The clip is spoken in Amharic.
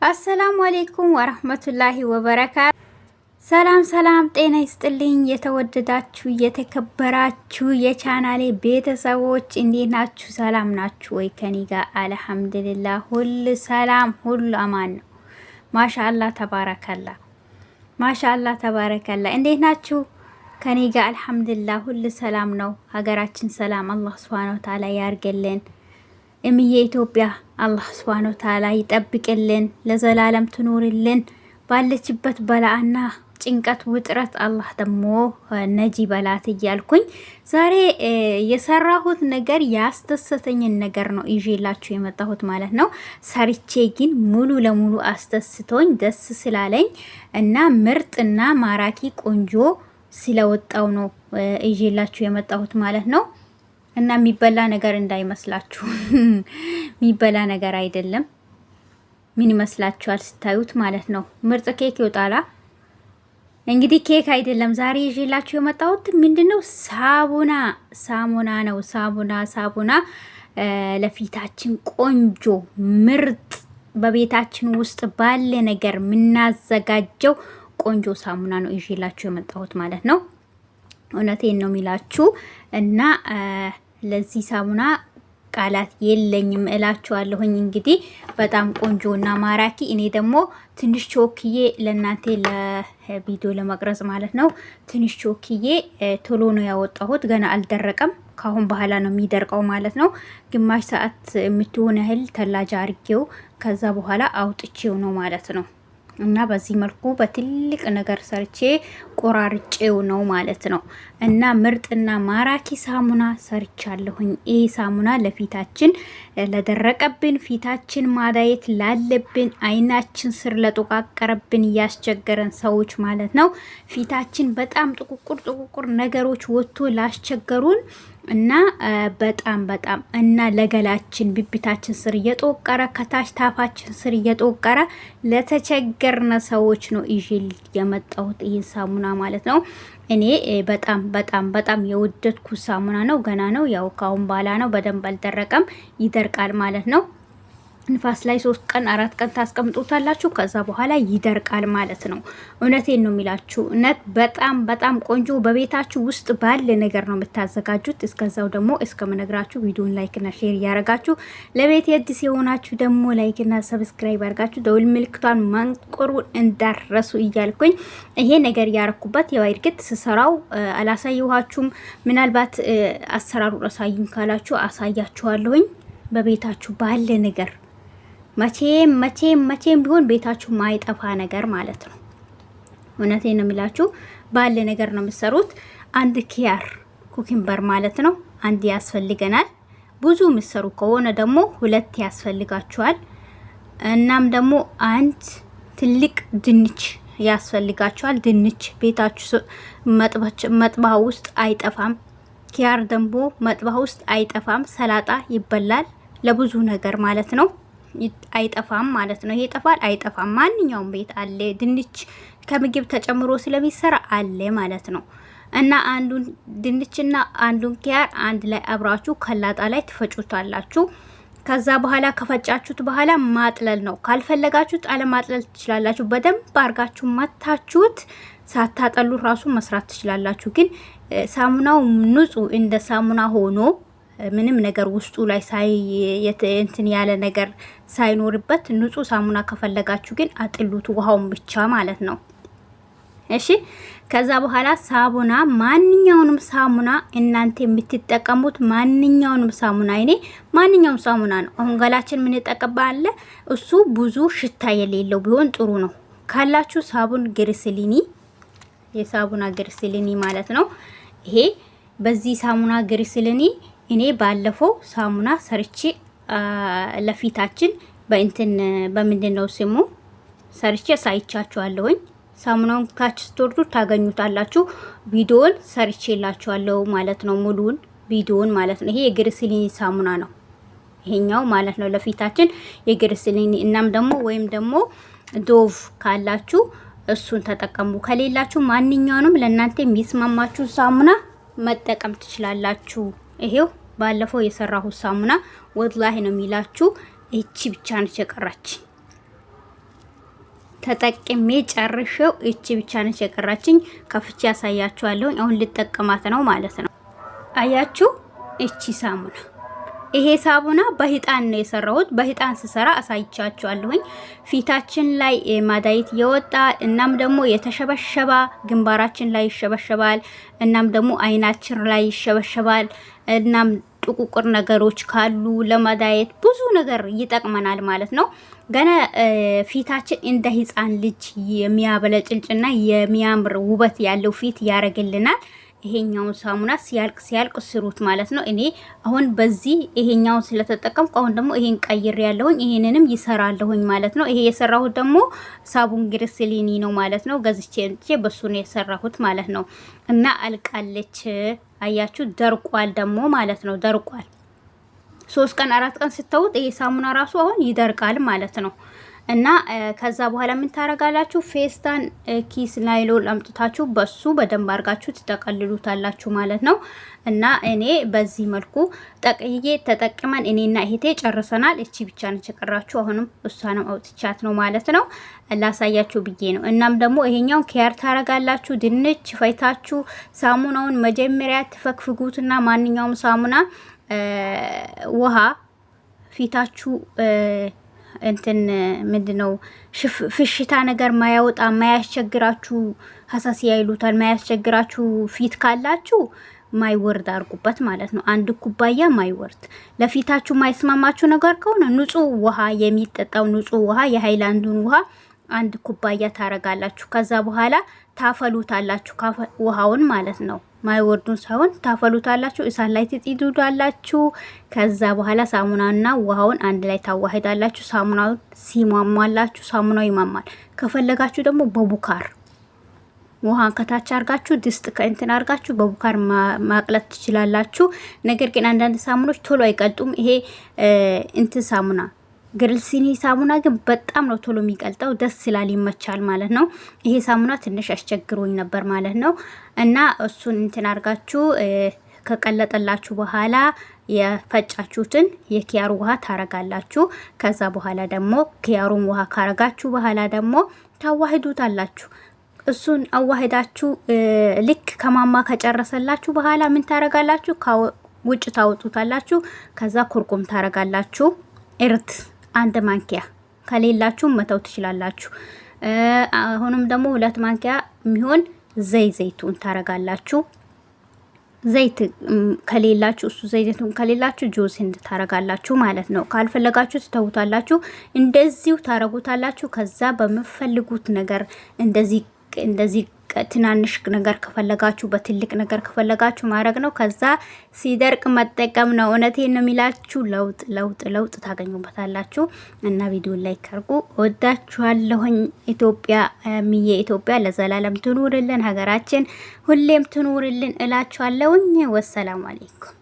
አሰላሙ አለይኩም ወራህመቱላሂ ወበረካቱ። ሰላም ጤና ይስጥልኝ። የተወደዳችሁ የተከበራችሁ የቻናሌ ቤተሰቦች እንዴት ናችሁ? ሰላም ናችሁ ወይ? ከኔ ጋር አልሐምዱሊላህ ሁሉ ሰላም ሁሉ አማን ነው። ማሻአላህ ተባረከላ። እንዴት ናችሁ? ከኔ ጋር አልሐምዱሊላህ ሁሉ ሰላም ነው። ሀገራችን ሰላም አላህ ሱብሃነሁ ወተዓላ ያርገልን። እምዬ ኢትዮጵያ አላህ ሱብሃነሁ ወተዓላ ይጠብቅልን፣ ለዘላለም ትኖርልን። ባለችበት በላአና ጭንቀት ውጥረት አላህ ደግሞ ነጂ በላት እያልኩኝ ዛሬ የሰራሁት ነገር ያስተሰተኝን ነገር ነው ይዤላችሁ የመጣሁት ማለት ነው። ሰርቼ ግን ሙሉ ለሙሉ አስተስቶኝ ደስ ስላለኝ እና ምርጥና ማራኪ ቆንጆ ስለወጣው ነው ይዤላችሁ የመጣሁት ማለት ነው። እና የሚበላ ነገር እንዳይመስላችሁ የሚበላ ነገር አይደለም። ምን ይመስላችኋል ስታዩት ማለት ነው? ምርጥ ኬክ ይወጣላ። እንግዲህ ኬክ አይደለም ዛሬ ይዤላችሁ የመጣሁት ምንድነው? ሳሙና ነው። ሳሙና ለፊታችን ቆንጆ ምርጥ በቤታችን ውስጥ ባለ ነገር የምናዘጋጀው ቆንጆ ሳሙና ነው ይዤላችሁ የመጣሁት ማለት ነው። እውነቴን ነው የሚላችሁ እና ለዚህ ሳሙና ቃላት የለኝም እላችኋለሁኝ። እንግዲህ በጣም ቆንጆና ማራኪ እኔ ደግሞ ትንሽ ቾክዬ ለእናንተ ለቪዲዮ ለመቅረጽ ማለት ነው ትንሽ ቾክዬ ቶሎ ነው ያወጣሁት። ገና አልደረቀም። ካሁን በኋላ ነው የሚደርቀው ማለት ነው። ግማሽ ሰዓት የምትሆን ያህል ተላጃ አርጌው ከዛ በኋላ አውጥቼው ነው ማለት ነው። እና በዚህ መልኩ በትልቅ ነገር ሰርቼ ቆራርጬው ነው ማለት ነው። እና ምርጥና ማራኪ ሳሙና ሰርቻለሁኝ። ይሄ ሳሙና ለፊታችን ለደረቀብን ፊታችን ማዳየት ላለብን አይናችን ስር ለተቋቀረብን ያስቸገረን ሰዎች ማለት ነው። ፊታችን በጣም ጥቁቁር ነገሮች ወጥቶ ላስቸገሩን እና በጣም እና ለገላችን ብብታችን ስር እየተወቀረ ከታች ታፋችን ስር እየተወቀረ ለተቸገርነ ሰዎች ነው ይዤል የመጣሁት ይሄን ሳሙና ማለት ነው። እኔ በጣም የወደድኩ ሳሙና ነው። ገና ነው ያው ካሁን በኋላ ነው በደንብ አልደረቀም፣ ይደርቃል ማለት ነው። ንፋስ ላይ 3 ቀን 4 ቀን ታስቀምጡታላችሁ ከዛ በኋላ ይደርቃል ማለት ነው። እውነቴን ነው የሚላችሁ። እውነት በጣም ቆንጆ በቤታችሁ ውስጥ ባለ ነገር ነው የምታዘጋጁት። እስከዛው ደግሞ እስከምነግራችሁ ቪዲዮን ላይክ እና ሼር ያረጋችሁ፣ ለቤት አዲስ የሆናችሁ ደግሞ ላይክ እና ሰብስክራይብ አርጋችሁ ደውል ምልክቷን ማንቆሩን እንዳረሱ እያልኩኝ ይሄ ነገር ያረኩበት ያው እርግጥ ስሰራው አላሳየኋችሁም። ምናልባት አሰራሩ አሳይኝ ካላችሁ አሳያችኋለሁኝ። በቤታችሁ ባለ ነገር መቼም ቢሆን ቤታችሁ ማይጠፋ ነገር ማለት ነው። እውነቴን ነው የሚላችሁ። ባለ ነገር ነው የምትሰሩት። አንድ ኪያር ኩኪምበር ማለት ነው አንድ ያስፈልገናል። ብዙ የምትሰሩ ከሆነ ደግሞ 2 ያስፈልጋችኋል። እናም ደግሞ አንድ ትልቅ ድንች ያስፈልጋችኋል። ድንች ቤታችሁ መጥባህ ውስጥ አይጠፋም። ኪያር ደግሞ መጥባህ ውስጥ አይጠፋም። ሰላጣ ይበላል ለብዙ ነገር ማለት ነው። አይጠፋም ማለት ነው። ይሄ ይጠፋል አይጠፋም፣ ማንኛውም ቤት አለ። ድንች ከምግብ ተጨምሮ ስለሚሰራ አለ ማለት ነው። እና አንዱን ድንችና አንዱን ኪያር አንድ ላይ አብራችሁ ከላጣ ላይ ትፈጩታላችሁ። ከዛ በኋላ ከፈጫችሁት በኋላ ማጥለል ነው። ካልፈለጋችሁት አለማጥለል ትችላላችሁ። በደንብ አርጋችሁ መታችሁት ሳታጠሉ ራሱ መስራት ትችላላችሁ። ግን ሳሙናው ንጹህ እንደ ሳሙና ሆኖ ምንም ነገር ውስጡ ላይ እንትን ያለ ነገር ሳይኖርበት ንጹህ ሳሙና ከፈለጋችሁ ግን አጥሉት፣ ውሃውን ብቻ ማለት ነው። እሺ ከዛ በኋላ ሳሙና ማንኛውንም ሳሙና እናንተ የምትጠቀሙት ማንኛውንም ሳሙና ማንኛውም ሳሙና ነው። አሁን ገላችን ምን ተቀባለ እሱ ብዙ ሽታ የሌለው ቢሆን ጥሩ ነው። ካላችሁ ሳቡን ግሪስሊኒ የሳቡና ግሪስሊኒ ማለት ነው። ይሄ በዚህ ሳሙና ግሪስሊኒ እኔ ባለፈው ሳሙና ሰርቼ ለፊታችን በምንድነው ስሙ ሰርቼ ሳይቻችኋለሁኝ። ሳሙናውን ታች ስቶርዱ ታገኙታላችሁ። ቪዲዮን ሰርቼላችኋለሁ ማለት ነው። ሙሉን ቪዲዮን ማለት ነው። ይሄ የግሪስሊኒ ሳሙና ነው ይሄኛው ማለት ነው ለፊታችን የግሪስሊኒ። እናም ደግሞ ወይም ደግሞ ዶቭ ካላችሁ እሱን ተጠቀሙ። ከሌላችሁ ማንኛውንም ለእናንተ የሚስማማችሁ ሳሙና መጠቀም ትችላላችሁ። ይሄው ባለፈው የሰራሁት ሳሙና ወላሂ ነው የሚላችሁ እቺ ብቻ ነች የቀራች። ተጠቅሜ ጨርሼው እቺ ብቻ ነች የቀራችኝ። ከፍቼ ያሳያችኋለሁ። አሁን ልጠቀማት ነው ማለት ነው። አያችሁ እቺ ሳሙና፣ ይሄ ሳሙና በሂጣን ነው የሰራሁት። በሂጣን ስሰራ አሳይቻችኋለሁኝ። ፊታችን ላይ ማዳይት የወጣ እናም ደግሞ የተሸበሸባ ግንባራችን ላይ ይሸበሸባል። እናም ደግሞ አይናችን ላይ ይሸበሸባል። እናም ጥቁቁር ነገሮች ካሉ ለማዳየት ብዙ ነገር ይጠቅመናል ማለት ነው። ገና ፊታችን እንደ ህፃን ልጅ የሚያበለጭልጭና የሚያምር ውበት ያለው ፊት ያረግልናል። ይሄኛውን ሳሙና ሲያልቅ ስሩት ማለት ነው። እኔ አሁን በዚህ ይሄኛውን ስለተጠቀምኩ አሁን ደግሞ ይሄን ቀይር ያለሁኝ ይሄንንም ይሰራለሁኝ ማለት ነው። ይሄ የሰራሁት ደግሞ ሳቡን ግሪስሊኒ ነው ማለት ነው። ገዝቼ በሱ ነው የሰራሁት ማለት ነው። እና አልቃለች። አያችሁ ደርቋል ደግሞ ማለት ነው። ደርቋል 3 ቀን 4 ቀን ስተውት ይሄ ሳሙና ራሱ አሁን ይደርቃል ማለት ነው። እና ከዛ በኋላ ምን ታረጋላችሁ? ፌስታን ኪስ ናይሎን አምጥታችሁ በሱ በደንብ አርጋችሁ ትጠቀልሉታላችሁ ማለት ነው። እና እኔ በዚህ መልኩ ጠቅዬ ተጠቅመን እኔና እህቴ ጨርሰናል። እቺ ብቻ ነች የቀራችሁ። አሁንም እሷንም አውጥቻት ነው ማለት ነው። ላሳያችሁ ብዬ ነው። እናም ደግሞ ይሄኛው ኪያር ታረጋላችሁ። ድንች ፈይታችሁ ሳሙናውን መጀመሪያ ትፈክፍጉትና ማንኛውም ሳሙና ውሃ ፊታችሁ እንትን ምንድነው ፍሽታ ነገር ማያወጣ ማያስቸግራችሁ ሐሳሲያ ይሉታል። ማያስቸግራችሁ ፊት ካላችሁ ማይወርድ አርጉበት ማለት ነው። 1 ኩባያ ማይወርድ። ለፊታችሁ ማይስማማችሁ ነገር ከሆነ ንጹህ ውሃ የሚጠጣው ንጹህ ውሃ የሃይላንዱን ውሃ 1 ኩባያ ታረጋላችሁ። ከዛ በኋላ ታፈሉታላችሁ ውሃውን ማለት ነው። ማይወርዱን ሳይሆን ታፈሉታላችሁ። እሳት ላይ ትጥዱዳላችሁ። ከዛ በኋላ ሳሙናና ውሃውን አንድ ላይ ታዋሂዳላችሁ። ሳሙናው ሲሟሟላችሁ ሳሙናው ይማማል። ከፈለጋችሁ ደግሞ በቡካር ውሃ ከታች አርጋችሁ ድስት ከእንትን አርጋችሁ በቡካር ማቅለጥ ትችላላችሁ። ነገር ግን አንዳንድ ሳሙኖች ቶሎ አይቀልጡም። ይሄ እንትን ሳሙና ግሪስሊኒ ሳሙና ግን በጣም ነው ቶሎ የሚቀልጠው። ደስ ይላል፣ ይመቻል ማለት ነው። ይሄ ሳሙና ትንሽ አስቸግሮኝ ነበር ማለት ነው። እና እሱን እንትን አርጋችሁ ከቀለጠላችሁ በኋላ የፈጫችሁትን የኪያሩ ውሃ ታረጋላችሁ። ከዛ በኋላ ደግሞ ኪያሩን ውሃ ካረጋችሁ በኋላ ደግሞ ታዋሂዱታላችሁ። እሱን አዋሂዳችሁ ልክ ከማማ ከጨረሰላችሁ በኋላ ምን ታረጋላችሁ? ውጭ ታወጡታላችሁ። ከዛ ኩርኩም ታረጋላችሁ። እርት 1 ማንኪያ ከሌላችሁ መተው ትችላላችሁ። አሁንም ደግሞ 2 ማንኪያ የሚሆን ዘይቱን ታረጋላችሁ። ዘይት ከሌላችሁ እሱ ዘይቱን ከሌላችሁ ጁስ እንድታረጋላችሁ ማለት ነው። ካልፈለጋችሁ ትተውታላችሁ። እንደዚሁ ታረጉታላችሁ። ከዛ በመፈልጉት ነገር እንደዚህ ትናንሽ ነገር ከፈለጋችሁ በትልቅ ነገር ከፈለጋችሁ ማድረግ ነው። ከዛ ሲደርቅ መጠቀም ነው። እውነቴን ነው የሚላችሁ። ለውጥ ታገኙበታላችሁ። እና ቪዲዮ ላይክ አድርጉ። ወዳችኋለሁኝ። ኢትዮጵያ ለዘላለም ትኑርልን፣ ሀገራችን ሁሌም ትኑርልን እላችኋለሁኝ። ወሰላሙ አለይኩም።